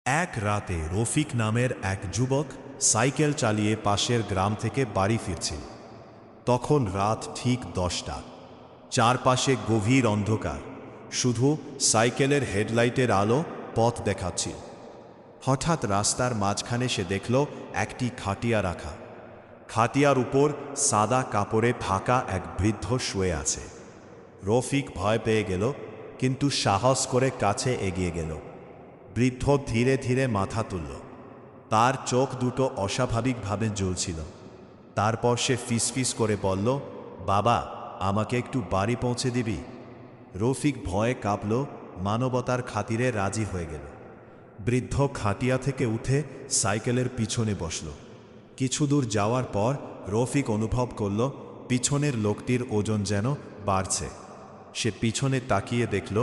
এক রাতে রফিক নামের এক যুবক সাইকেল চালিয়ে পাশের গ্রাম থেকে বাড়ি ফিরছিল। তখন রাত ঠিক 10টা। চারপাশে গভীর অন্ধকার, শুধু সাইকেলের হেডলাইটের আলো পথ দেখাচ্ছিল। হঠাৎ রাস্তার মাঝখানে সে দেখল একটি খাটিয়া রাখা। খাটিয়ার উপর সাদা কাপড়ে ঢাকা এক বৃদ্ধ শুয়ে আছে। রফিক ভয় পেয়ে গেল, কিন্তু সাহস করে কাছে এগিয়ে গেল। বৃদ্ধ ধীরে ধীরে মাথা তুলল। তার চোখ দুটো অস্বাভাবিকভাবে জ্বলছিল। তারপর সে ফিসফিস করে বলল, বাবা, আমাকে একটু বাড়ি পৌঁছে দিবি? রফিক ভয়ে কাঁপল, মানবতার খাতিরে রাজি হয়ে গেল। বৃদ্ধ খাটিয়া থেকে উঠে সাইকেলের পিছনে বসল। কিছু দূর যাওয়ার পর রফিক অনুভব করল পিছনের লোকটির ওজন যেন বাড়ছে। সে পিছনে তাকিয়ে দেখল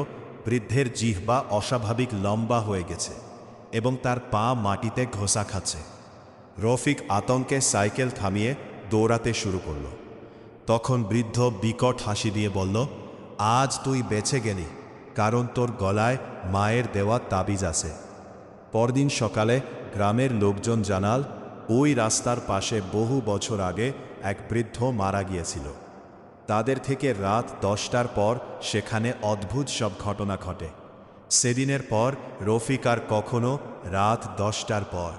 বৃদ্ধের জিহ্বা অস্বাভাবিক লম্বা হয়ে গেছে এবং তার পা মাটিতে ঘষা খাচ্ছে। রফিক আতঙ্কে সাইকেল থামিয়ে দৌড়াতে শুরু করল। তখন বৃদ্ধ বিকট হাসি দিয়ে বলল, আজ তুই বেঁচে গেলি, কারণ তোর গলায় মায়ের দেওয়া তাবিজ আছে। পরদিন সকালে গ্রামের লোকজন জানাল, ওই রাস্তার পাশে বহু বছর আগে এক বৃদ্ধ মারা গিয়েছিল। তাদের থেকে রাত 10টার পর সেখানে অদ্ভুত সব ঘটনা ঘটে। সেদিনের পর রফিক আর কখনো রাত 10টার পর